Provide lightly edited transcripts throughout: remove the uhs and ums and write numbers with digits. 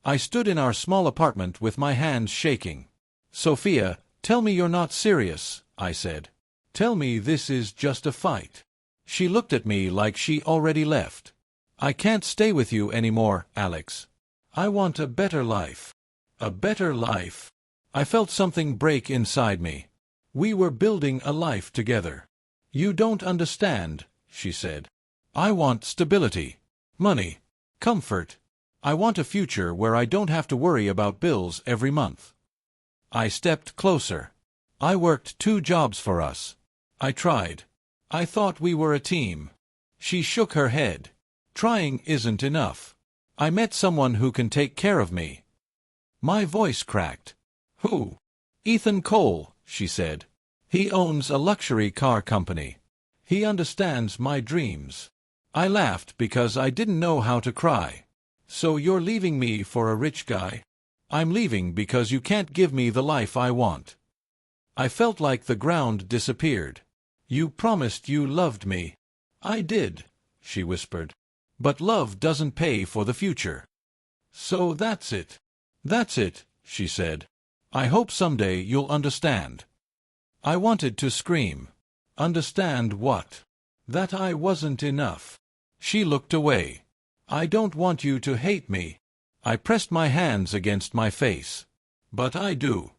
I stood in our small apartment with my hands shaking. "Sophia, tell me you're not serious," I said. "Tell me this is just a fight." She looked at me like she already left. "I can't stay with you anymore, Alex. I want a better life." A better life. I felt something break inside me. We were building a life together. "You don't understand," she said. "I want stability, money, comfort. I want a future where I don't have to worry about bills every month." I stepped closer. "I worked 2 jobs for us. I tried. I thought we were a team." She shook her head. "Trying isn't enough. I met someone who can take care of me." My voice cracked. "Who?" "Ethan Cole," she said. "He owns a luxury car company. He understands my dreams." I laughed because I didn't know how to cry. "So you're leaving me for a rich guy?" "I'm leaving because you can't give me the life I want." I felt like the ground disappeared. "You promised you loved me." "I did," she whispered. "But love doesn't pay for the future." "So that's it." "That's it," she said. "I hope someday you'll understand." I wanted to scream. Understand what? That I wasn't enough. She looked away. "I don't want you to hate me." I pressed my hands against my face. "But I do.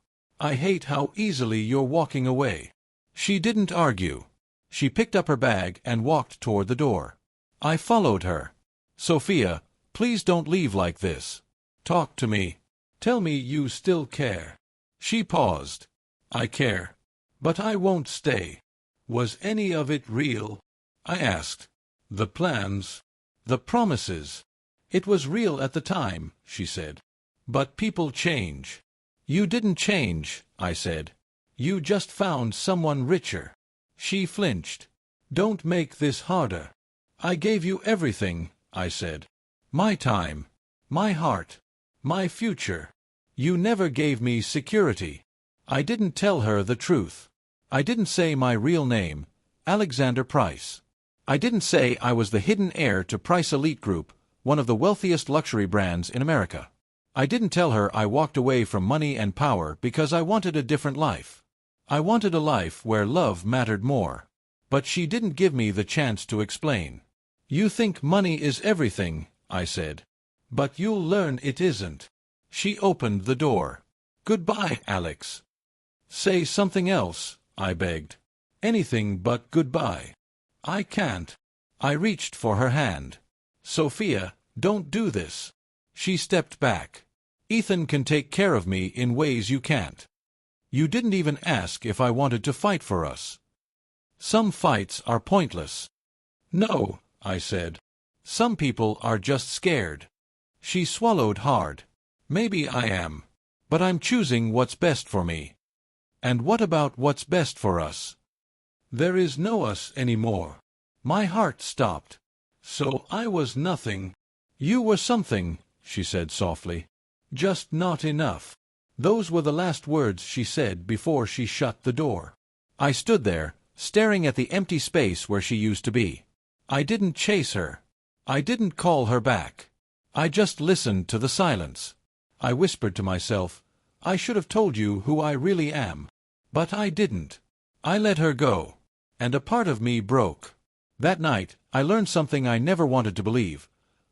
I hate how easily you're walking away." She didn't argue. She picked up her bag and walked toward the door. I followed her. "Sophia, please don't leave like this. Talk to me. Tell me you still care." She paused. "I care. But I won't stay." "Was any of it real?" I asked. "The plans? The promises?" "It was real at the time," she said. "But people change." "You didn't change," I said. "You just found someone richer." She flinched. "Don't make this harder." "I gave you everything," I said. "My time, my heart, my future. You never gave me security." I didn't tell her the truth. I didn't say my real name, Alexander Price. I didn't say I was the hidden heir to Price Elite Group, one of the wealthiest luxury brands in America. I didn't tell her I walked away from money and power because I wanted a different life. I wanted a life where love mattered more. But she didn't give me the chance to explain. "You think money is everything," I said. "But you'll learn it isn't." She opened the door. "Goodbye, Alex." "Say something else," I begged. "Anything but goodbye." "I can't." I reached for her hand. "Sophia, don't do this." She stepped back. "Ethan can take care of me in ways you can't. You didn't even ask if I wanted to fight for us." "Some fights are pointless." "No," I said. "Some people are just scared." She swallowed hard. "Maybe I am. But I'm choosing what's best for me." "And what about what's best for us?" "There is no us anymore." My heart stopped. So I was nothing. "You were something," she said softly. "Just not enough." Those were the last words she said before she shut the door. I stood there, staring at the empty space where she used to be. I didn't chase her. I didn't call her back. I just listened to the silence. I whispered to myself, "I should have told you who I really am." But I didn't. I let her go. And a part of me broke. That night, I learned something I never wanted to believe.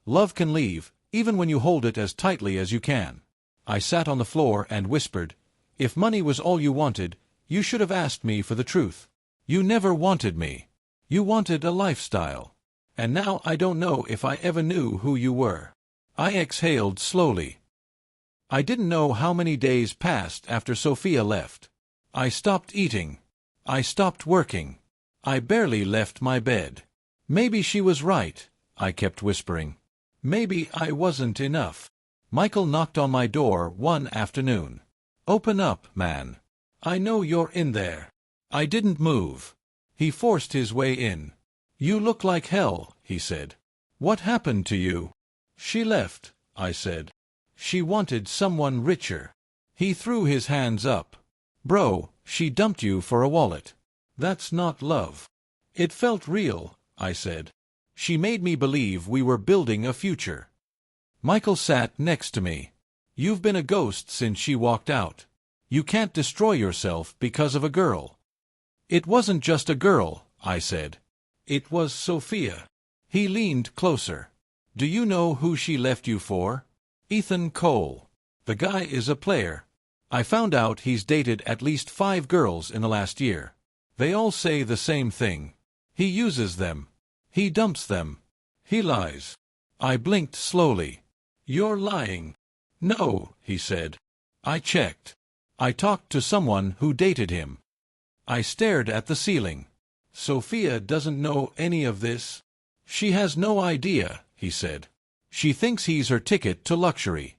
Love can leave, even when you hold it as tightly as you can. I sat on the floor and whispered, "If money was all you wanted, you should have asked me for the truth. You never wanted me. You wanted a lifestyle. And now I don't know if I ever knew who you were." I exhaled slowly. I didn't know how many days passed after Sophia left. I stopped eating. I stopped working. I barely left my bed. "Maybe she was right," I kept whispering. "Maybe I wasn't enough." Michael knocked on my door one afternoon. "Open up, man. I know you're in there." I didn't move. He forced his way in. "You look like hell," he said. "What happened to you?" "She left," I said. "She wanted someone richer." He threw his hands up. "Bro, she dumped you for a wallet. That's not love." "It felt real," I said. "She made me believe we were building a future." Michael sat next to me. You've been a ghost since she walked out. You can't destroy yourself because of a girl." "It wasn't just a girl," I said. "It was Sophia." He leaned closer. "Do you know who she left you for? Ethan Cole. The guy is a player. I found out he's dated at least 5 girls in the last year. They all say the same thing. He uses them. He dumps them. He lies." I blinked slowly. "You're lying." "No," he said. "I checked. I talked to someone who dated him." I stared at the ceiling. "Sophia doesn't know any of this?" "She has no idea," he said. "She thinks he's her ticket to luxury."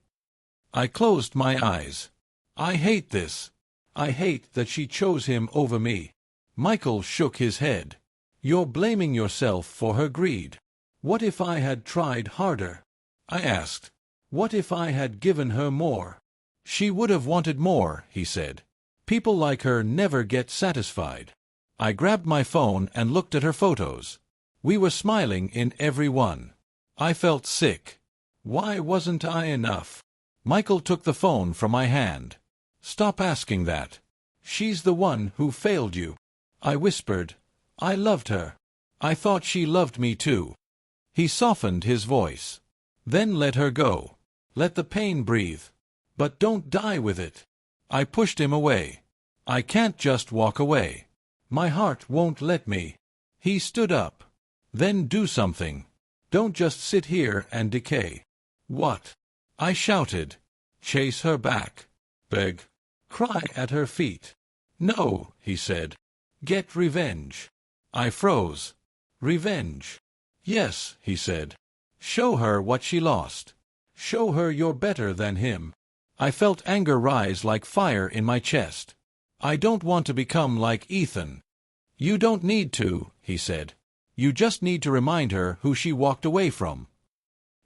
I closed my eyes. I hate this. I hate that she chose him over me. Michael shook his head. "You're blaming yourself for her greed." "What if I had tried harder?" I asked. "What if I had given her more?" "She would have wanted more," he said. "People like her never get satisfied." I grabbed my phone and looked at her photos. We were smiling in every one. I felt sick. Why wasn't I enough? Michael took the phone from my hand. "Stop asking that. She's the one who failed you." I whispered. "I loved her. I thought she loved me too." He softened his voice. "Then let her go. Let the pain breathe. But don't die with it." I pushed him away. "I can't just walk away. My heart won't let me." He stood up. "Then do something. Don't just sit here and decay." "What?" I shouted. "Chase her back. Beg. Cry at her feet." "No," he said. "Get revenge." I froze. "Revenge?" "Yes," he said. "Show her what she lost. Show her you're better than him." I felt anger rise like fire in my chest. "I don't want to become like Ethan." "You don't need to," he said. "You just need to remind her who she walked away from."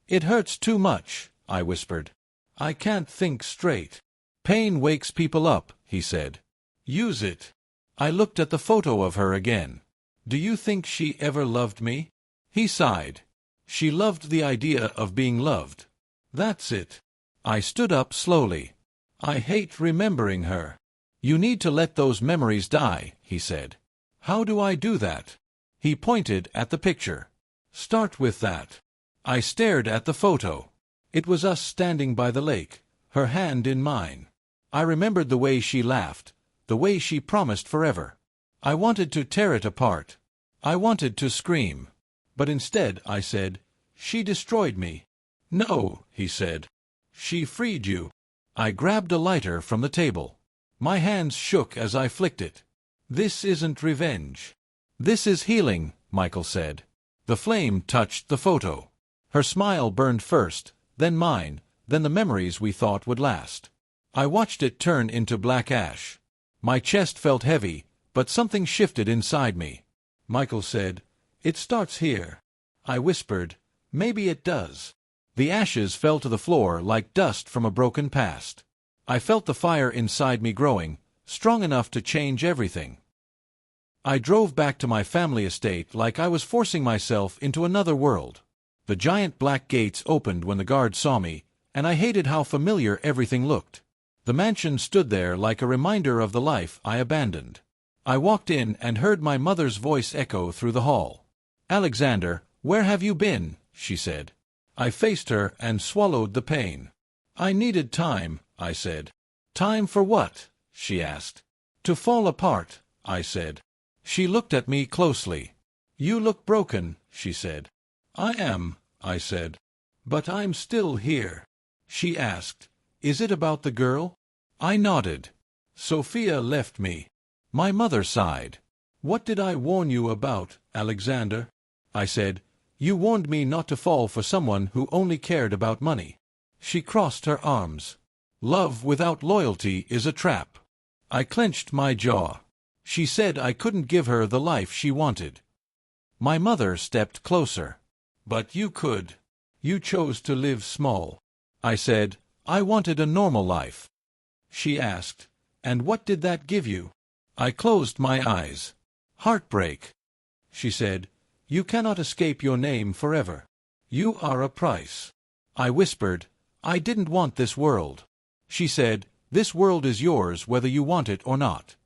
"It hurts too much," I whispered. "I can't think straight." "Pain wakes people up," he said. "Use it." I looked at the photo of her again. "Do you think she ever loved me?" He sighed. "She loved the idea of being loved. That's it." I stood up slowly. "I hate remembering her." "You need to let those memories die," he said. "How do I do that?" He pointed at the picture. "Start with that." I stared at the photo. It was us standing by the lake, her hand in mine. I remembered the way she laughed, the way she promised forever. I wanted to tear it apart. I wanted to scream. But instead I said, "She destroyed me." "No," he said. "She freed you." I grabbed a lighter from the table. My hands shook as I flicked it. "This isn't revenge. This is healing," Michael said. The flame touched the photo. Her smile burned first, then mine, then the memories we thought would last. I watched it turn into black ash. My chest felt heavy, but something shifted inside me. Michael said, "It starts here." I whispered, "Maybe it does." The ashes fell to the floor like dust from a broken past. I felt the fire inside me growing, strong enough to change everything. I drove back to my family estate like I was forcing myself into another world. The giant black gates opened when the guard saw me, and I hated how familiar everything looked. The mansion stood there like a reminder of the life I abandoned. I walked in and heard my mother's voice echo through the hall. "Alexander, where have you been?" she said. I faced her and swallowed the pain. "I needed time," I said. "Time for what?" she asked. "To fall apart," I said. She looked at me closely. "You look broken," she said. "I am," I said. "But I'm still here." She asked, "Is it about the girl?" I nodded. "Sophia left me." My mother sighed. "What did I warn you about, Alexander?" I said. "You warned me not to fall for someone who only cared about money." She crossed her arms. "Love without loyalty is a trap." I clenched my jaw. She said I couldn't give her the life she wanted. My mother stepped closer. "But you could. You chose to live small." I said, "I wanted a normal life." She asked, "And what did that give you?" I closed my eyes. "Heartbreak." She said, "You cannot escape your name forever. You are a price." I whispered, I didn't want this world. She said, this world is yours whether you want it or not.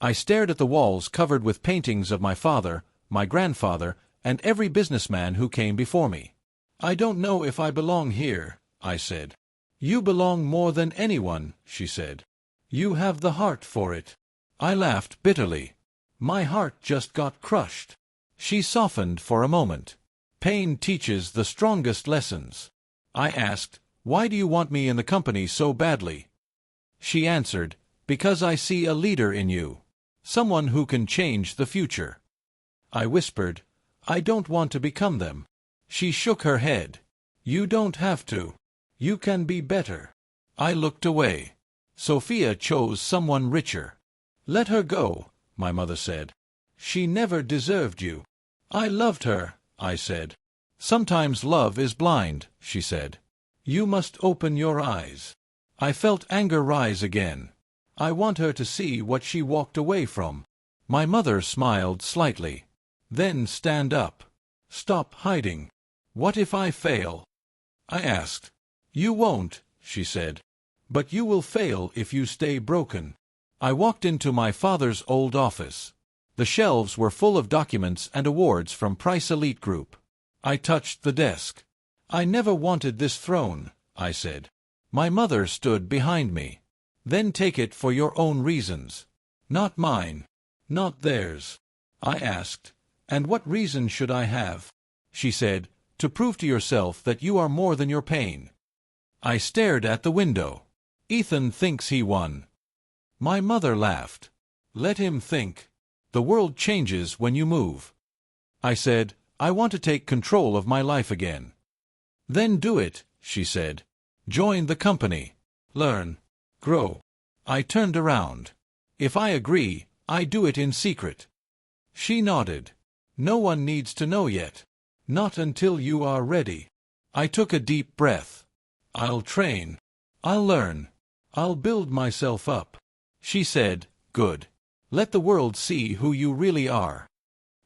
I stared at the walls covered with paintings of my father, my grandfather, and every businessman who came before me. I don't know if I belong here, I said. You belong more than anyone, she said. You have the heart for it. I laughed bitterly. My heart just got crushed. She softened for a moment. Pain teaches the strongest lessons. I asked, why do you want me in the company so badly? She answered, because I see a leader in you. Someone who can change the future. I whispered, I don't want to become them. She shook her head. You don't have to. You can be better. I looked away. Sophia chose someone richer. Let her go, my mother said. She never deserved you. I loved her, I said. Sometimes love is blind, she said. You must open your eyes. I felt anger rise again. I want her to see what she walked away from. My mother smiled slightly. Then stand up. Stop hiding. What if I fail? I asked. You won't, she said. But you will fail if you stay broken. I walked into my father's old office. The shelves were full of documents and awards from Price Elite Group. I touched the desk. I never wanted this throne, I said. My mother stood behind me. Then take it for your own reasons. Not mine. Not theirs. I asked, and what reason should I have? She said, to prove to yourself that you are more than your pain. I stared at the window. Ethan thinks he won. My mother laughed. Let him think. The world changes when you move. I said, I want to take control of my life again. Then do it, she said. Join the company. Learn. Grow. I turned around. If I agree, I do it in secret. She nodded. No one needs to know yet. Not until you are ready. I took a deep breath. I'll train. I'll learn. I'll build myself up. She said, good. Let the world see who you really are.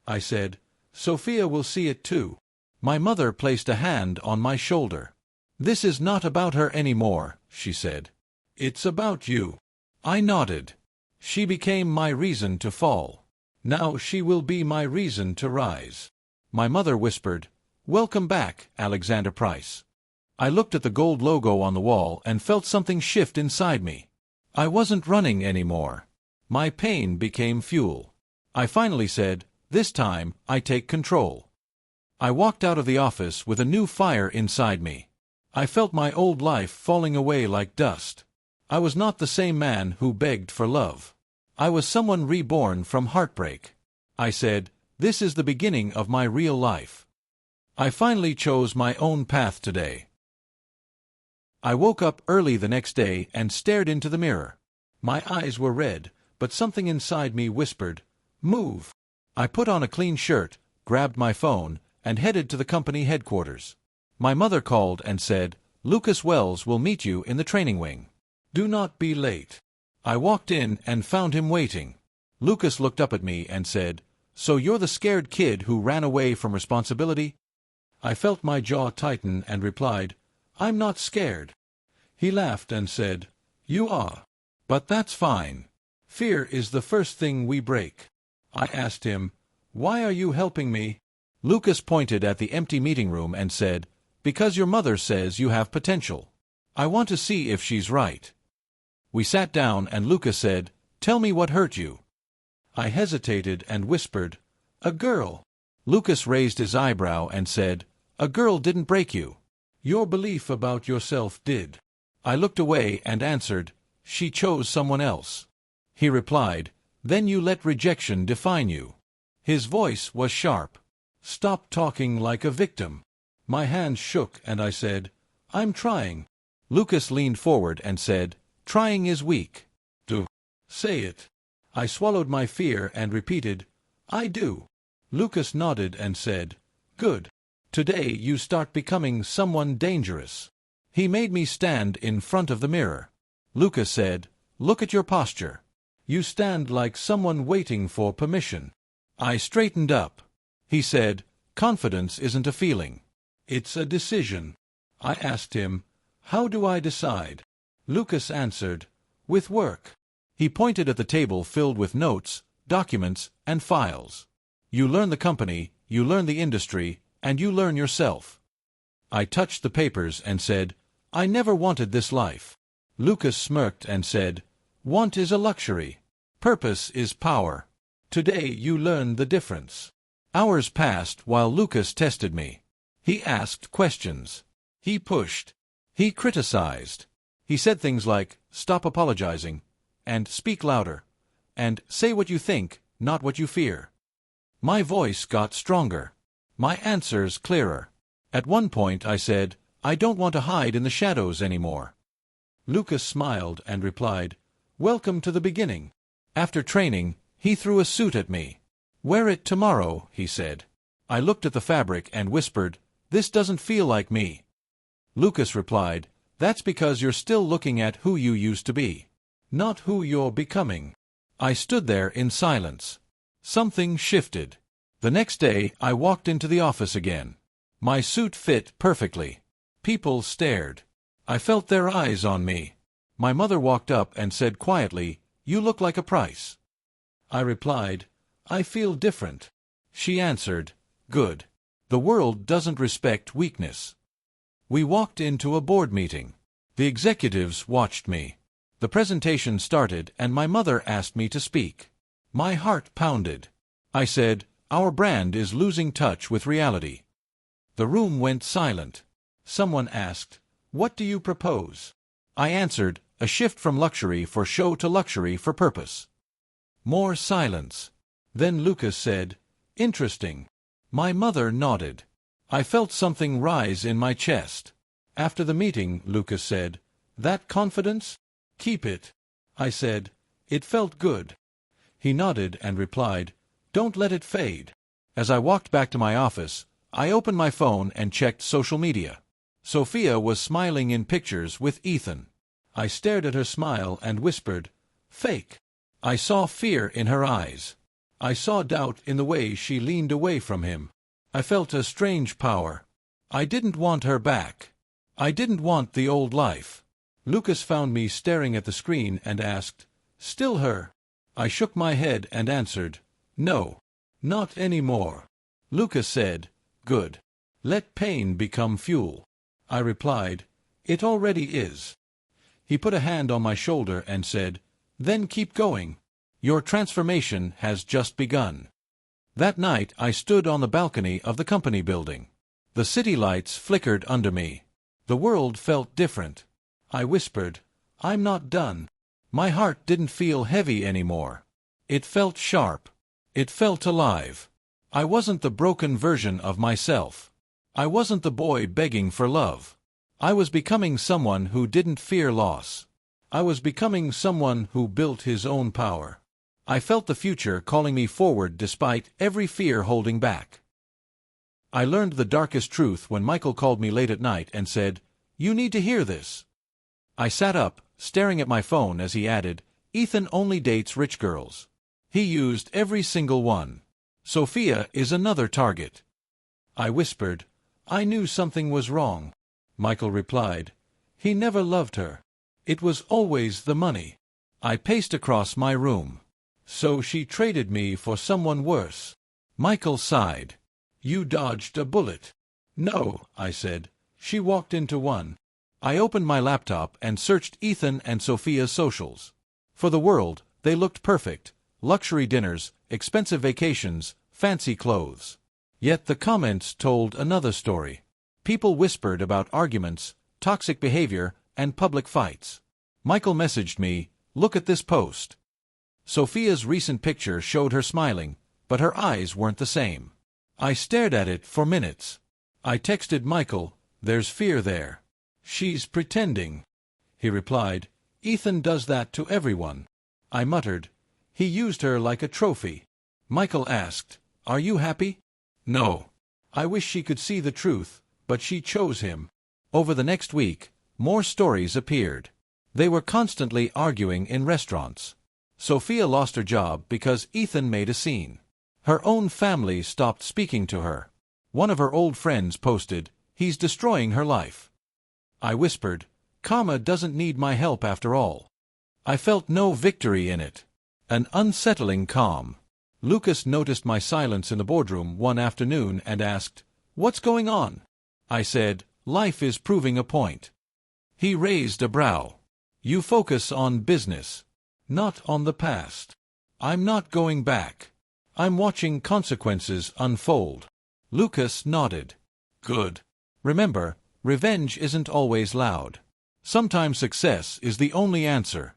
I said, Sophia will see it too. My mother placed a hand on my shoulder. This is not about her anymore, she said. It's about you. I nodded. She became my reason to fall. Now she will be my reason to rise. My mother whispered, welcome back, Alexander Price. I looked at the gold logo on the wall and felt something shift inside me. I wasn't running anymore. My pain became fuel. I finally said, this time I take control. I walked out of the office with a new fire inside me. I felt my old life falling away like dust. I was not the same man who begged for love. I was someone reborn from heartbreak. I said, this is the beginning of my real life. I finally chose my own path today. I woke up early the next day and stared into the mirror. My eyes were red, but something inside me whispered, move. I put on a clean shirt, grabbed my phone, and headed to the company headquarters. My mother called and said, Lucas Wells will meet you in the training wing. Do not be late. I walked in and found him waiting. Lucas looked up at me and said, so you're the scared kid who ran away from responsibility? I felt my jaw tighten and replied, I'm not scared. He laughed and said, you are. But that's fine. Fear is the first thing we break. I asked him, why are you helping me? Lucas pointed at the empty meeting room and said, because your mother says you have potential. I want to see if she's right. We sat down and Lucas said, tell me what hurt you. I hesitated and whispered, a girl. Lucas raised his eyebrow and said, a girl didn't break you. Your belief about yourself did. I looked away and answered, she chose someone else. He replied, then you let rejection define you. His voice was sharp. Stop talking like a victim. My hands shook and I said, I'm trying. Lucas leaned forward and said, trying is weak. Do. Say it. I swallowed my fear and repeated, I do. Lucas nodded and said, good. Today you start becoming someone dangerous. He made me stand in front of the mirror. Lucas said, look at your posture. You stand like someone waiting for permission. I straightened up. He said, confidence isn't a feeling. It's a decision. I asked him, How do I decide? Lucas answered, with work. He pointed at the table filled with notes, documents, and files. You learn the company, you learn the industry, and you learn yourself. I touched the papers and said, I never wanted this life. Lucas smirked and said, want is a luxury. Purpose is power. Today you learn the difference. Hours passed while Lucas tested me. He asked questions. He pushed. He criticized. He said things like, stop apologizing, and speak louder, and say what you think, not what you fear. My voice got stronger. My answers clearer. At one point I said, I don't want to hide in the shadows anymore. Lucas smiled and replied, welcome to the beginning. After training, he threw a suit at me. Wear it tomorrow, he said. I looked at the fabric and whispered, this doesn't feel like me. Lucas replied, that's because you're still looking at who you used to be, not who you're becoming. I stood there in silence. Something shifted. The next day, I walked into the office again. My suit fit perfectly. People stared. I felt their eyes on me. My mother walked up and said quietly, you look like a price. I replied, I feel different. She answered, good. The world doesn't respect weakness. We walked into a board meeting. The executives watched me. The presentation started and my mother asked me to speak. My heart pounded. I said, our brand is losing touch with reality. The room went silent. Someone asked, what do you propose? I answered, a shift from luxury for show to luxury for purpose. More silence. Then Lucas said, interesting. My mother nodded. I felt something rise in my chest. After the meeting, Lucas said, that confidence? Keep it. I said, it felt good. He nodded and replied, don't let it fade. As I walked back to my office, I opened my phone and checked social media. Sophia was smiling in pictures with Ethan. I stared at her smile and whispered, fake. I saw fear in her eyes. I saw doubt in the way she leaned away from him. I felt a strange power. I didn't want her back. I didn't want the old life. Lucas found me staring at the screen and asked, still her? I shook my head and answered, no, not anymore. Lucas said, good. Let pain become fuel. I replied, it already is. He put a hand on my shoulder and said, then keep going. Your transformation has just begun. That night I stood on the balcony of the company building. The city lights flickered under me. The world felt different. I whispered, I'm not done. My heart didn't feel heavy anymore. It felt sharp. It felt alive. I wasn't the broken version of myself. I wasn't the boy begging for love. I was becoming someone who didn't fear loss. I was becoming someone who built his own power. I felt the future calling me forward despite every fear holding back. I learned the darkest truth when Michael called me late at night and said, you need to hear this. I sat up, staring at my phone as he added, Ethan only dates rich girls. He used every single one. Sophia is another target. I whispered, I knew something was wrong. Michael replied, he never loved her. It was always the money. I paced across my room. So she traded me for someone worse. Michael sighed. You dodged a bullet. No, I said. She walked into one. I opened my laptop and searched Ethan and Sophia's socials. For the world, they looked perfect. Luxury dinners, expensive vacations, fancy clothes. Yet the comments told another story. People whispered about arguments, toxic behavior, and public fights. Michael messaged me, look at this post. Sophia's recent picture showed her smiling, but her eyes weren't the same. I stared at it for minutes. I texted Michael, there's fear there. She's pretending. He replied, Ethan does that to everyone. I muttered, he used her like a trophy. Michael asked, are you happy? No. I wish she could see the truth, but she chose him. Over the next week, more stories appeared. They were constantly arguing in restaurants. Sophia lost her job because Ethan made a scene. Her own family stopped speaking to her. One of her old friends posted, he's destroying her life. I whispered, Karma doesn't need my help after all. I felt no victory in it. An unsettling calm. Lucas noticed my silence in the boardroom one afternoon and asked, "What's going on?" I said, "Life is proving a point." He raised a brow. "You focus on business, not on the past." "I'm not going back. I'm watching consequences unfold." Lucas nodded. "Good. Remember, revenge isn't always loud. Sometimes success is the only answer."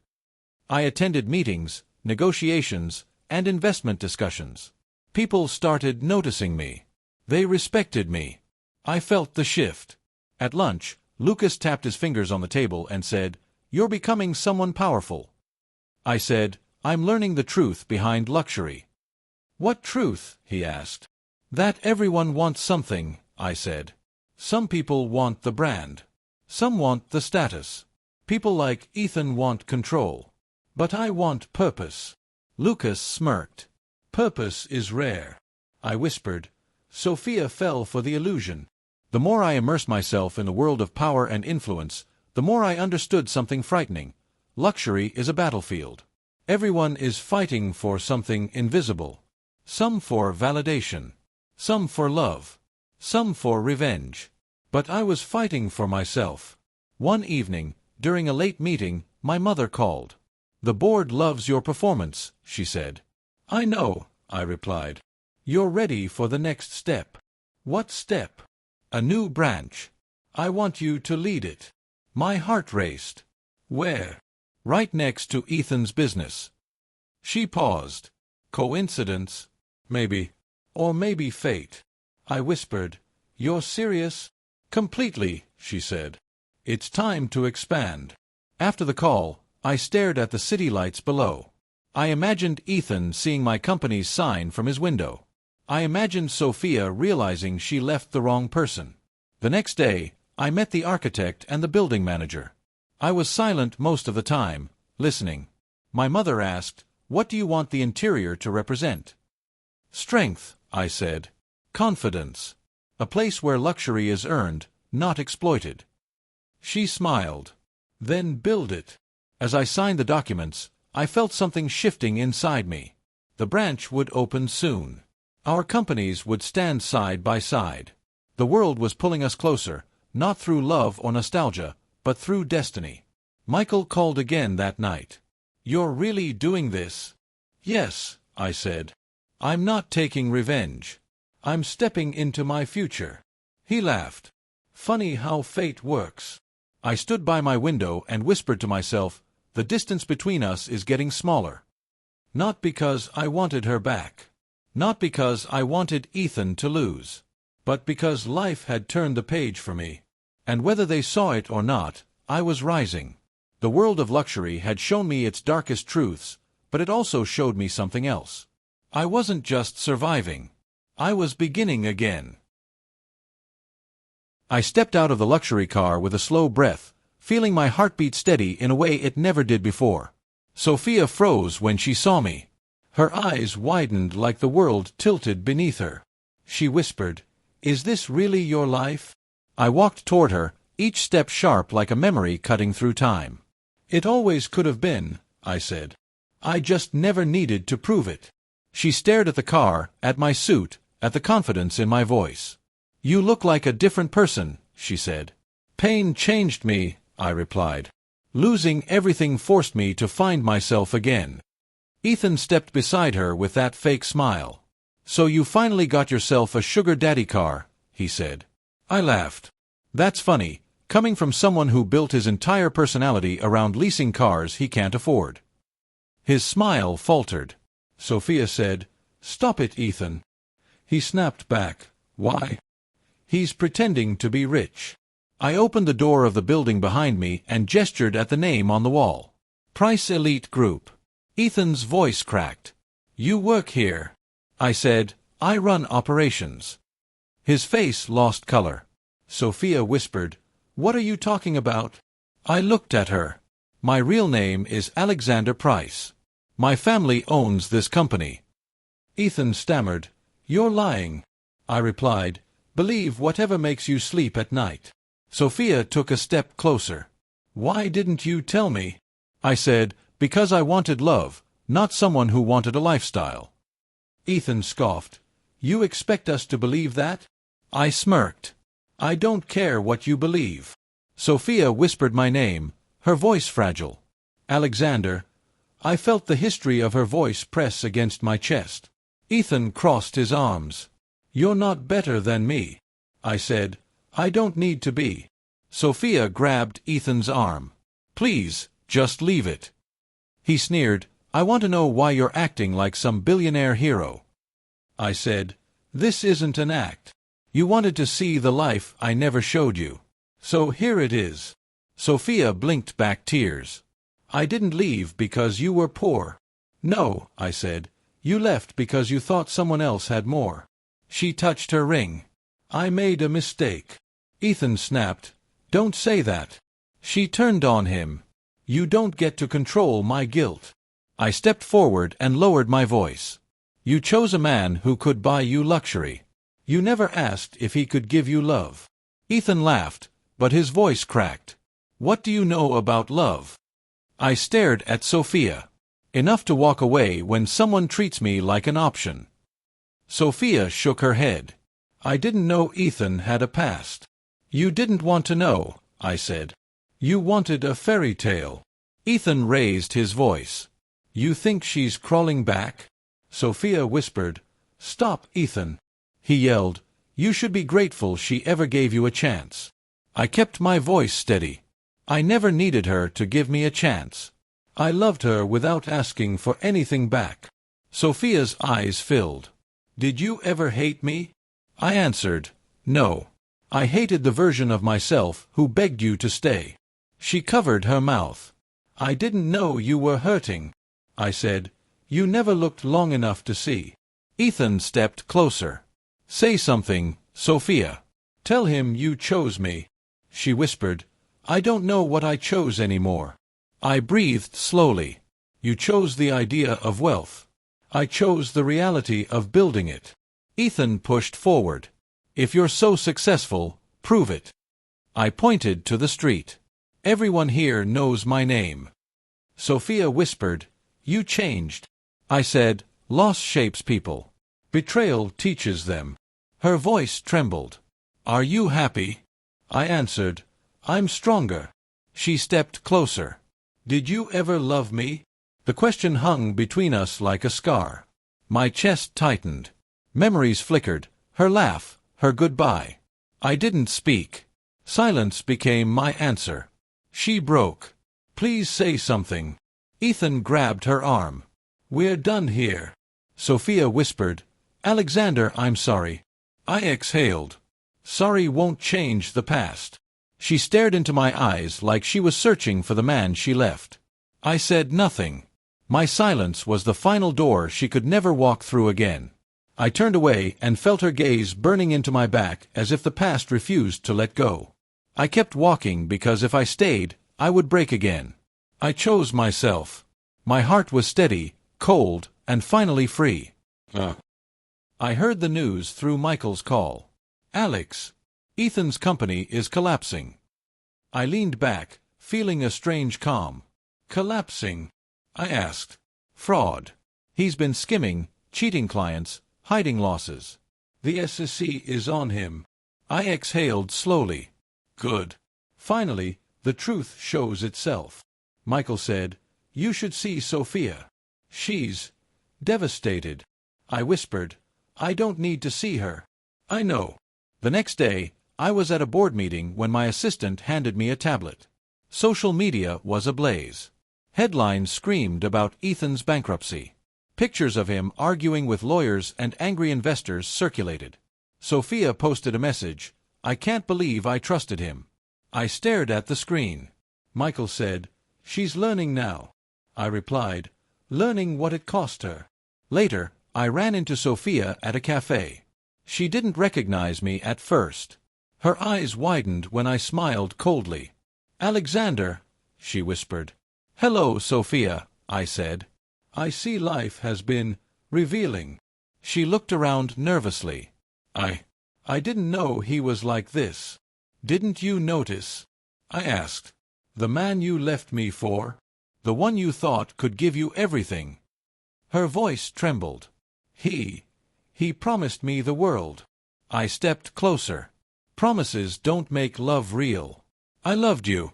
I attended meetings, negotiations, and investment discussions. People started noticing me. They respected me. I felt the shift. At lunch, Lucas tapped his fingers on the table and said, "You're becoming someone powerful." I said, "I'm learning the truth behind luxury." "What truth?" he asked. "That everyone wants something," I said. "Some people want the brand. Some want the status. People like Ethan want control. But I want purpose." Lucas smirked. "Purpose is rare." I whispered. Sophia fell for the illusion. The more I immersed myself in the world of power and influence, the more I understood something frightening. Luxury is a battlefield. Everyone is fighting for something invisible. Some for validation. Some for love. Some for revenge. But I was fighting for myself. One evening, during a late meeting, my mother called. "The board loves your performance," she said. "I know," I replied. "You're ready for the next step." "What step?" "A new branch. I want you to lead it." My heart raced. "Where?" "Right next to Ethan's business." She paused. "Coincidence? Maybe. Or maybe fate." I whispered. "You're serious?" "Completely," she said. "It's time to expand." After the call, I stared at the city lights below. I imagined Ethan seeing my company's sign from his window. I imagined Sophia realizing she left the wrong person. The next day, I met the architect and the building manager. I was silent most of the time, listening. My mother asked, "What do you want the interior to represent?" "Strength," I said. "Confidence. A place where luxury is earned, not exploited." She smiled. "Then build it." As I signed the documents, I felt something shifting inside me. The branch would open soon. Our companies would stand side by side. The world was pulling us closer, not through love or nostalgia, but through destiny. Michael called again that night. "You're really doing this?" "Yes," I said. "I'm not taking revenge. I'm stepping into my future." He laughed. "Funny how fate works." I stood by my window and whispered to myself, "The distance between us is getting smaller." Not because I wanted her back. Not because I wanted Ethan to lose. But because life had turned the page for me. And whether they saw it or not, I was rising. The world of luxury had shown me its darkest truths, but it also showed me something else. I wasn't just surviving. I was beginning again. I stepped out of the luxury car with a slow breath, feeling my heartbeat steady in a way it never did before. Sophia froze when she saw me. Her eyes widened like the world tilted beneath her. She whispered, "Is this really your life?" I walked toward her, each step sharp like a memory cutting through time. "It always could have been," I said. "I just never needed to prove it." She stared at the car, at my suit, at the confidence in my voice. "You look like a different person," she said. "Pain changed me," I replied. "Losing everything forced me to find myself again." Ethan stepped beside her with that fake smile. "So you finally got yourself a sugar daddy car," he said. I laughed. "That's funny, coming from someone who built his entire personality around leasing cars he can't afford." His smile faltered. Sophia said, "Stop it, Ethan." He snapped back, "Why?" "He's pretending to be rich." I opened the door of the building behind me and gestured at the name on the wall. Price Elite Group. Ethan's voice cracked. "You work here." I said, "I run operations." His face lost color. Sophia whispered, "What are you talking about?" I looked at her. "My real name is Alexander Price. My family owns this company." Ethan stammered, "You're lying." I replied, "Believe whatever makes you sleep at night." Sophia took a step closer. Why didn't you tell me? I said, because I wanted love, not someone who wanted a lifestyle. Ethan scoffed. You expect us to believe that? I smirked. I don't care what you believe. Sophia whispered my name, her voice fragile. Alexander. I felt the history of her voice press against my chest. Ethan crossed his arms. You're not better than me. I said, I don't need to be. Sophia grabbed Ethan's arm. Please, just leave it. He sneered, I want to know why you're acting like some billionaire hero. I said, this isn't an act. You wanted to see the life I never showed you. So here it is. Sophia blinked back tears. I didn't leave because you were poor. No, I said. You left because you thought someone else had more. She touched her ring. I made a mistake. Ethan snapped. Don't say that. She turned on him. You don't get to control my guilt. I stepped forward and lowered my voice. You chose a man who could buy you luxury. You never asked if he could give you love. Ethan laughed, but his voice cracked. What do you know about love? I stared at Sophia. Enough to walk away when someone treats me like an option. Sophia shook her head. I didn't know Ethan had a past. You didn't want to know, I said. You wanted a fairy tale. Ethan raised his voice. You think she's crawling back? Sophia whispered. Stop, Ethan. He yelled. You should be grateful she ever gave you a chance. I kept my voice steady. I never needed her to give me a chance. I loved her without asking for anything back. Sophia's eyes filled. Did you ever hate me? I answered, no. I hated the version of myself who begged you to stay. She covered her mouth. I didn't know you were hurting. I said, you never looked long enough to see. Ethan stepped closer. Say something, Sophia. Tell him you chose me. She whispered, I don't know what I chose anymore. I breathed slowly. You chose the idea of wealth. I chose the reality of building it. Ethan pushed forward. If you're so successful, prove it. I pointed to the street. Everyone here knows my name. Sophia whispered, you changed. I said, loss shapes people. Betrayal teaches them. Her voice trembled. Are you happy? I answered, I'm stronger. She stepped closer. Did you ever love me? The question hung between us like a scar. My chest tightened. Memories flickered, her laugh, her goodbye. I didn't speak. Silence became my answer. She broke. Please say something. Ethan grabbed her arm. We're done here. Sophia whispered, Alexander, I'm sorry. I exhaled. Sorry won't change the past. She stared into my eyes like she was searching for the man she left. I said nothing. My silence was the final door she could never walk through again. I turned away and felt her gaze burning into my back as if the past refused to let go. I kept walking because if I stayed, I would break again. I chose myself. My heart was steady, cold, and finally free. I heard the news through Michael's call. Alex, Ethan's company is collapsing. I leaned back, feeling a strange calm. Collapsing? I asked. Fraud. He's been skimming, cheating clients, hiding losses. The SEC is on him. I exhaled slowly. Good. Finally, the truth shows itself. Michael said, you should see Sophia. She's devastated. I whispered, I don't need to see her. I know. The next day, I was at a board meeting when my assistant handed me a tablet. Social media was ablaze. Headlines screamed about Ethan's bankruptcy. Pictures of him arguing with lawyers and angry investors circulated. Sophia posted a message, I can't believe I trusted him. I stared at the screen. Michael said, she's learning now. I replied, learning what it cost her. Later, I ran into Sophia at a cafe. She didn't recognize me at first. Her eyes widened when I smiled coldly. Alexander, she whispered. Hello, Sophia, I said. I see life has been revealing. She looked around nervously. I didn't know he was like this. Didn't you notice? I asked. The man you left me for? The one you thought could give you everything? Her voice trembled. He promised me the world. I stepped closer. Promises don't make love real. I loved you.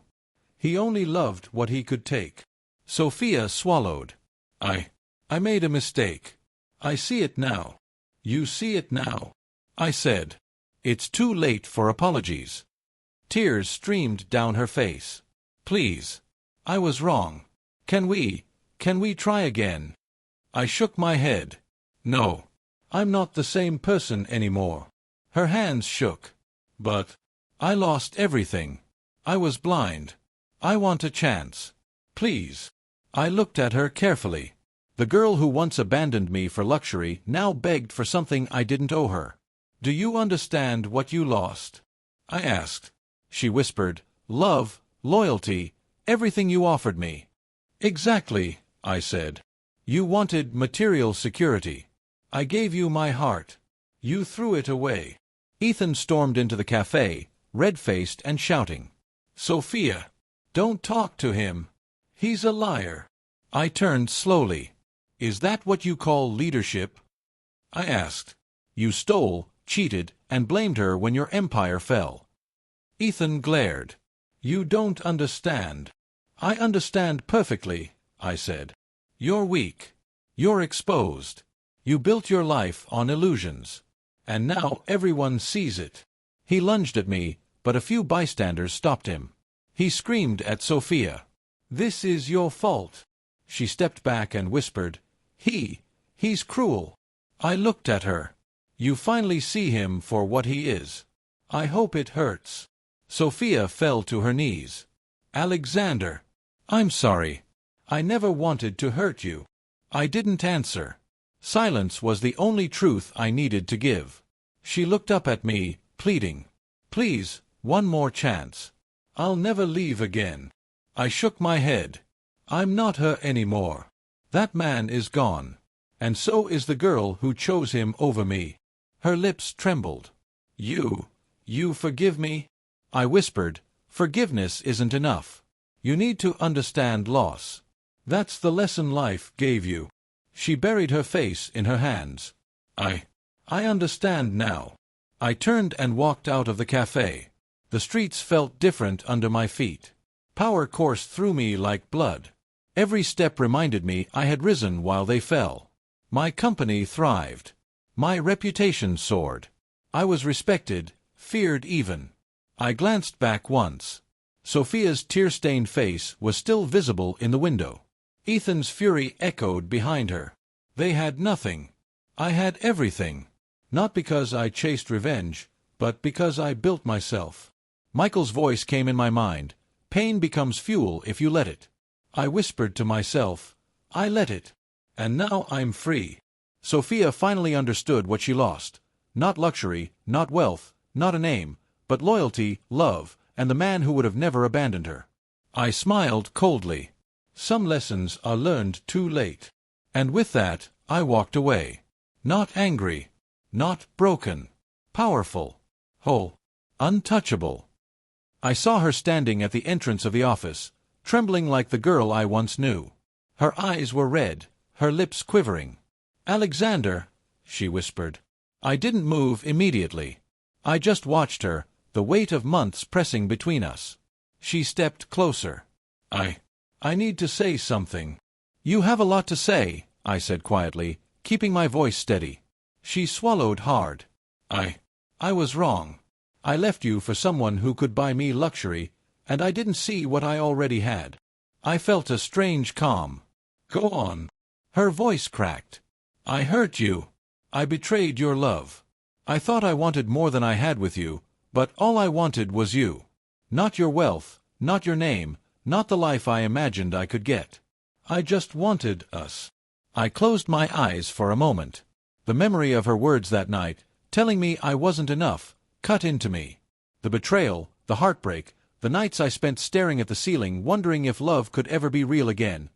He only loved what he could take. Sophia swallowed. I made a mistake. I see it now. You see it now, I said. It's too late for apologies. Tears streamed down her face. Please. I was wrong. Can we try again? I shook my head. No. I'm not the same person anymore. Her hands shook. But I lost everything. I was blind. I want a chance. Please. I looked at her carefully. The girl who once abandoned me for luxury now begged for something I didn't owe her. Do you understand what you lost? I asked. She whispered, love, loyalty, everything you offered me. Exactly, I said. You wanted material security. I gave you my heart. You threw it away. Ethan stormed into the cafe, red-faced and shouting. Sophia, don't talk to him. He's a liar. I turned slowly. Is that what you call leadership? I asked. You stole, cheated, and blamed her when your empire fell. Ethan glared. You don't understand. I understand perfectly, I said. You're weak. You're exposed. You built your life on illusions. And now everyone sees it. He lunged at me, but a few bystanders stopped him. He screamed at Sophia. This is your fault. She stepped back and whispered, He's cruel. I looked at her. You finally see him for what he is. I hope it hurts. Sophia fell to her knees. Alexander. I'm sorry. I never wanted to hurt you. I didn't answer. Silence was the only truth I needed to give. She looked up at me, pleading. Please, one more chance. I'll never leave again. I shook my head. I'm not her anymore. That man is gone. And so is the girl who chose him over me. Her lips trembled. You forgive me? I whispered, forgiveness isn't enough. You need to understand loss. That's the lesson life gave you. She buried her face in her hands. I understand now. I turned and walked out of the cafe. The streets felt different under my feet. Power coursed through me like blood. Every step reminded me I had risen while they fell. My company thrived. My reputation soared. I was respected, feared even. I glanced back once. Sophia's tear-stained face was still visible in the window. Ethan's fury echoed behind her. They had nothing. I had everything. Not because I chased revenge, but because I built myself. Michael's voice came in my mind. Pain becomes fuel if you let it. I whispered to myself, I let it. And now I'm free. Sophia finally understood what she lost. Not luxury, not wealth, not a name, but loyalty, love, and the man who would have never abandoned her. I smiled coldly. Some lessons are learned too late. And with that, I walked away. Not angry. Not broken. Powerful. Whole. Untouchable. I saw her standing at the entrance of the office, trembling like the girl I once knew. Her eyes were red, her lips quivering. Alexander, she whispered. I didn't move immediately. I just watched her, the weight of months pressing between us. She stepped closer. I need to say something. You have a lot to say, I said quietly, keeping my voice steady. She swallowed hard. I was wrong. I left you for someone who could buy me luxury, and I didn't see what I already had. I felt a strange calm. Go on. Her voice cracked. I hurt you. I betrayed your love. I thought I wanted more than I had with you, but all I wanted was you. Not your wealth, not your name, not the life I imagined I could get. I just wanted us. I closed my eyes for a moment. The memory of her words that night, telling me I wasn't enough, cut into me. The betrayal, the heartbreak, the nights I spent staring at the ceiling wondering if love could ever be real again.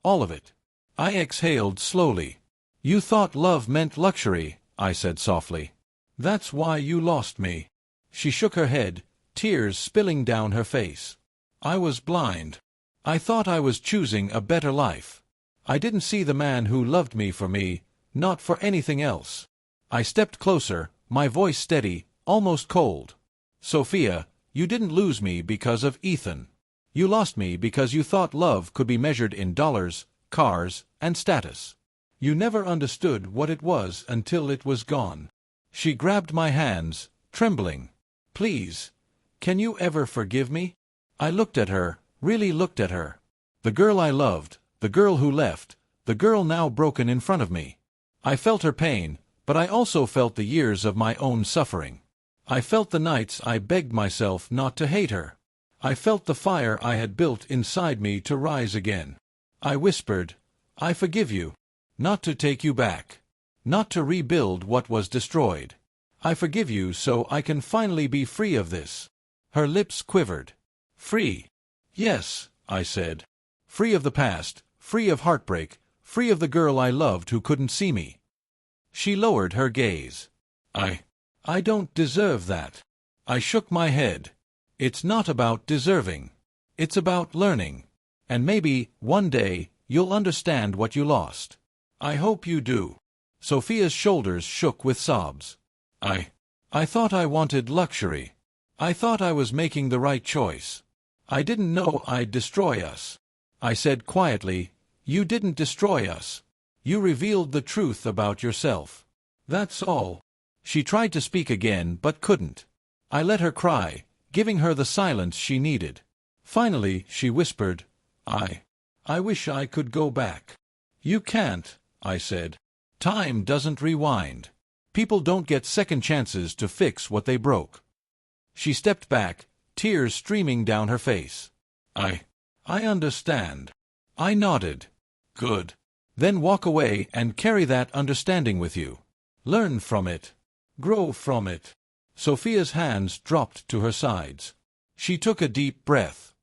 All of it. I exhaled slowly. You thought love meant luxury, I said softly. That's why you lost me. She shook her head, tears spilling down her face. I was blind. I thought I was choosing a better life. I didn't see the man who loved me for me, not for anything else. I stepped closer, my voice steady, almost cold. Sophia, you didn't lose me because of Ethan. You lost me because you thought love could be measured in dollars, cars, and status. You never understood what it was until it was gone. She grabbed my hands, trembling. Please, can you ever forgive me? I looked at her, really looked at her. The girl I loved, the girl who left, the girl now broken in front of me. I felt her pain, but I also felt the years of my own suffering. I felt the nights I begged myself not to hate her. I felt the fire I had built inside me to rise again. I whispered, I forgive you. Not to take you back. Not to rebuild what was destroyed. I forgive you so I can finally be free of this. Her lips quivered. Free. Yes, I said. Free of the past, free of heartbreak, free of the girl I loved who couldn't see me. She lowered her gaze. I don't deserve that. I shook my head. It's not about deserving. It's about learning. And maybe, one day, you'll understand what you lost. I hope you do. Sophia's shoulders shook with sobs. I thought I wanted luxury. I thought I was making the right choice. I didn't know I'd destroy us. I said quietly, you didn't destroy us. You revealed the truth about yourself. That's all. She tried to speak again but couldn't. I let her cry, giving her the silence she needed. Finally, she whispered, I wish I could go back. You can't, I said. Time doesn't rewind. People don't get second chances to fix what they broke. She stepped back, tears streaming down her face. I understand. I nodded. Good. Then walk away and carry that understanding with you. Learn from it. Grow from it. Sophia's hands dropped to her sides. She took a deep breath.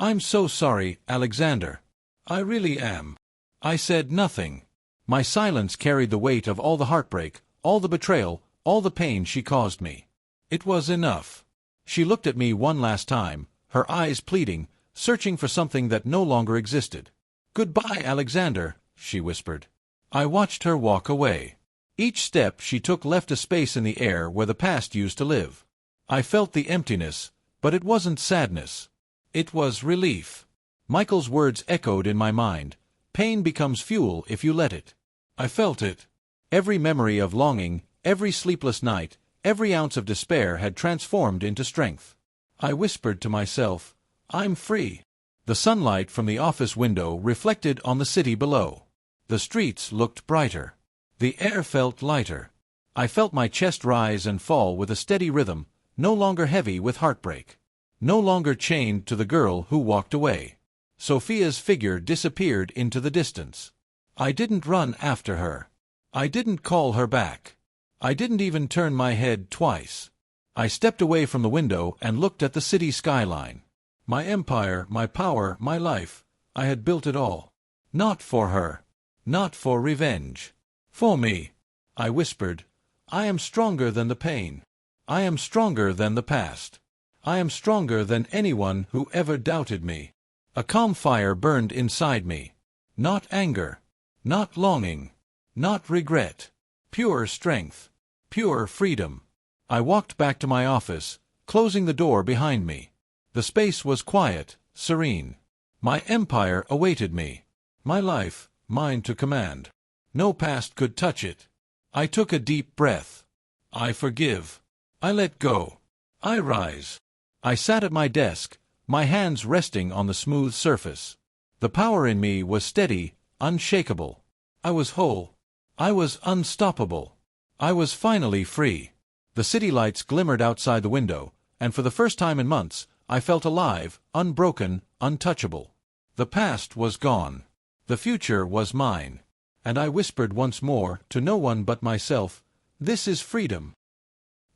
I'm so sorry, Alexander. I really am. I said nothing. My silence carried the weight of all the heartbreak, all the betrayal, all the pain she caused me. It was enough. She looked at me one last time, her eyes pleading, searching for something that no longer existed. Goodbye, Alexander, she whispered. I watched her walk away. Each step she took left a space in the air where the past used to live. I felt the emptiness, but it wasn't sadness. It was relief. Michael's words echoed in my mind. Pain becomes fuel if you let it. I felt it. Every memory of longing, every sleepless night, every ounce of despair had transformed into strength. I whispered to myself, I'm free. The sunlight from the office window reflected on the city below. The streets looked brighter. The air felt lighter. I felt my chest rise and fall with a steady rhythm, no longer heavy with heartbreak. No longer chained to the girl who walked away. Sophia's figure disappeared into the distance. I didn't run after her. I didn't call her back. I didn't even turn my head twice. I stepped away from the window and looked at the city skyline. My empire, my power, my life, I had built it all. Not for her. Not for revenge. For me. I whispered, I am stronger than the pain. I am stronger than the past. I am stronger than anyone who ever doubted me. A calm fire burned inside me. Not anger. Not longing. Not regret. Pure strength. Pure freedom. I walked back to my office, closing the door behind me. The space was quiet, serene. My empire awaited me. My life, mine to command. No past could touch it. I took a deep breath. I forgive. I let go. I rise. I sat at my desk, my hands resting on the smooth surface. The power in me was steady, unshakable. I was whole. I was unstoppable. I was finally free. The city lights glimmered outside the window, and for the first time in months, I felt alive, unbroken, untouchable. The past was gone. The future was mine. And I whispered once more, to no one but myself, this is freedom.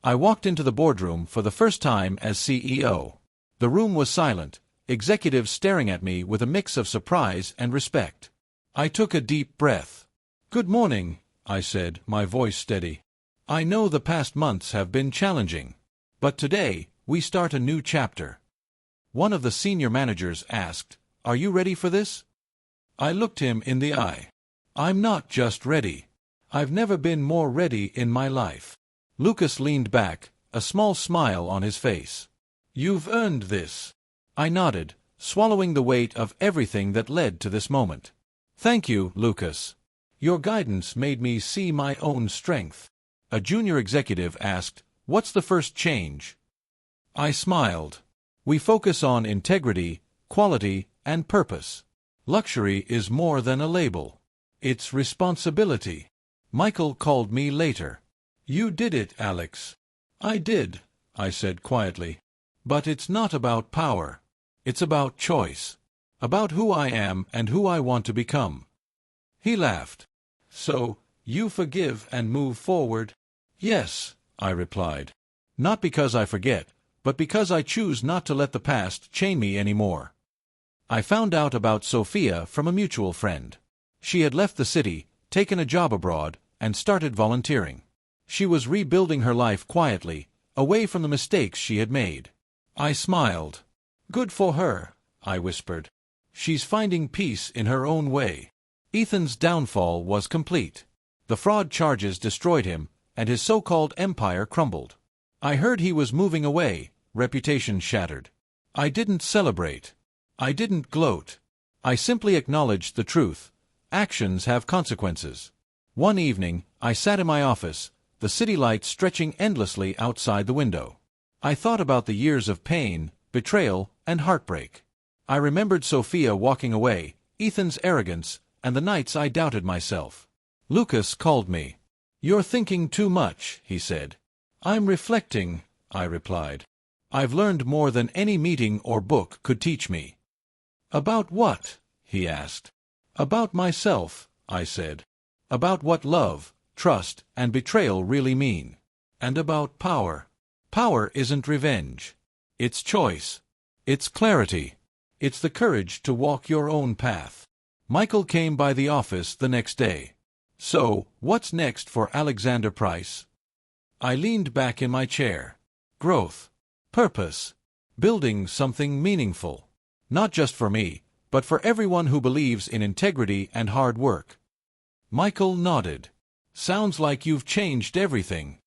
I walked into the boardroom for the first time as CEO. The room was silent, executives staring at me with a mix of surprise and respect. I took a deep breath. Good morning, I said, my voice steady. I know the past months have been challenging. But today, we start a new chapter. One of the senior managers asked, "Are you ready for this?" I looked him in the eye. "I'm not just ready. I've never been more ready in my life." Lucas leaned back, a small smile on his face. "You've earned this." I nodded, swallowing the weight of everything that led to this moment. "Thank you, Lucas. Your guidance made me see my own strength." A junior executive asked, "What's the first change?" I smiled. "We focus on integrity, quality, and purpose. Luxury is more than a label. It's responsibility." Michael called me later. "You did it, Alex." "I did," I said quietly. "But it's not about power. It's about choice. About who I am and who I want to become." He laughed. "So, you forgive and move forward?" "Yes," I replied. "Not because I forget, but because I choose not to let the past chain me anymore." I found out about Sophia from a mutual friend. She had left the city, taken a job abroad, and started volunteering. She was rebuilding her life quietly, away from the mistakes she had made. I smiled. "Good for her," I whispered. "She's finding peace in her own way." Ethan's downfall was complete. The fraud charges destroyed him, and his so-called empire crumbled. I heard he was moving away, reputation shattered. I didn't celebrate. I didn't gloat. I simply acknowledged the truth. Actions have consequences. One evening, I sat in my office, the city lights stretching endlessly outside the window. I thought about the years of pain, betrayal, and heartbreak. I remembered Sophia walking away, Ethan's arrogance, and the nights I doubted myself. Lucas called me. "You're thinking too much," he said. "I'm reflecting," I replied. "I've learned more than any meeting or book could teach me." "About what?" he asked. "About myself," I said. "About what love, trust, and betrayal really mean. And about power. Power isn't revenge. It's choice. It's clarity. It's the courage to walk your own path." Michael came by the office the next day. "So, what's next for Alexander Price?" I leaned back in my chair. Growth. Purpose. Building something meaningful. Not just for me, but for everyone who believes in integrity and hard work. Michael nodded. "Sounds like you've changed everything."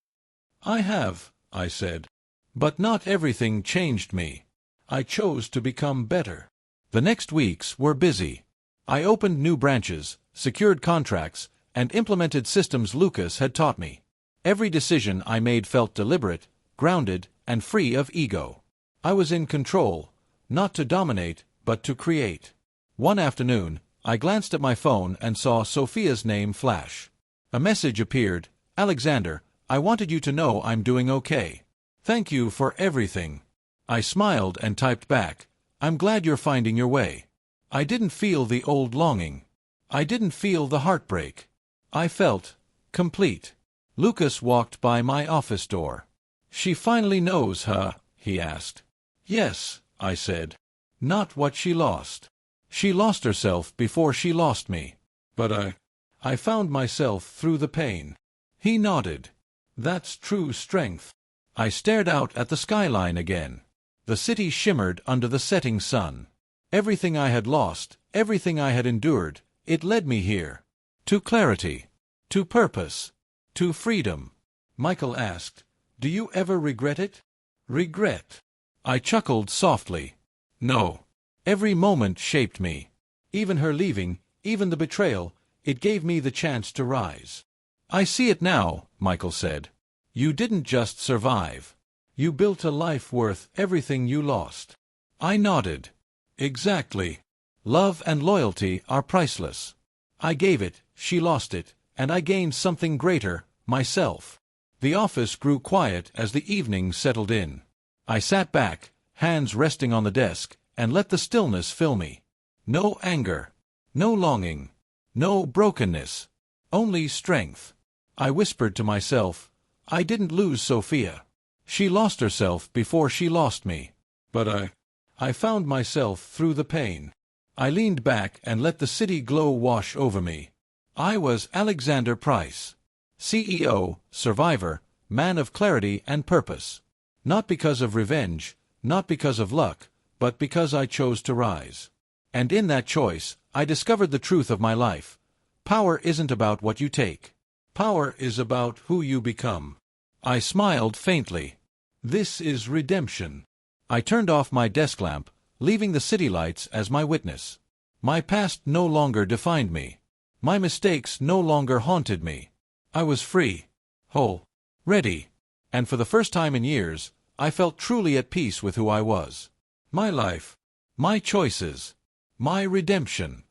"I have," I said. "But not everything changed me. I chose to become better." The next weeks were busy. I opened new branches, secured contracts, and implemented systems Lucas had taught me. Every decision I made felt deliberate, grounded, and free of ego. I was in control, not to dominate, but to create. One afternoon, I glanced at my phone and saw Sophia's name flash. A message appeared, "Alexander, I wanted you to know I'm doing okay. Thank you for everything." I smiled and typed back, "I'm glad you're finding your way." I didn't feel the old longing. I didn't feel the heartbreak. I felt complete. Lucas walked by my office door. "She finally knows, huh?" he asked. "Yes," I said. "Not what she lost. She lost herself before she lost me. But I found myself through the pain." He nodded. "That's true strength." I stared out at the skyline again. The city shimmered under the setting sun. Everything I had lost, everything I had endured, it led me here. To clarity. To purpose. To freedom. Michael asked, "Do you ever regret it?" "Regret?" I chuckled softly. "No. Every moment shaped me. Even her leaving, even the betrayal, it gave me the chance to rise." "I see it now," Michael said. "You didn't just survive. You built a life worth everything you lost." I nodded. "Exactly. Love and loyalty are priceless. I gave it, she lost it, and I gained something greater, myself." The office grew quiet as the evening settled in. I sat back, hands resting on the desk, and let the stillness fill me. No anger. No longing. No brokenness. Only strength. I whispered to myself, "I didn't lose Sophia. She lost herself before she lost me. But I found myself through the pain." I leaned back and let the city glow wash over me. I was Alexander Price. CEO, survivor, man of clarity and purpose. Not because of revenge, not because of luck, but because I chose to rise. And in that choice, I discovered the truth of my life. Power isn't about what you take. Power is about who you become. I smiled faintly. This is redemption. I turned off my desk lamp, leaving the city lights as my witness. My past no longer defined me. My mistakes no longer haunted me. I was free, whole, ready, and for the first time in years, I felt truly at peace with who I was. My life, my choices, my redemption.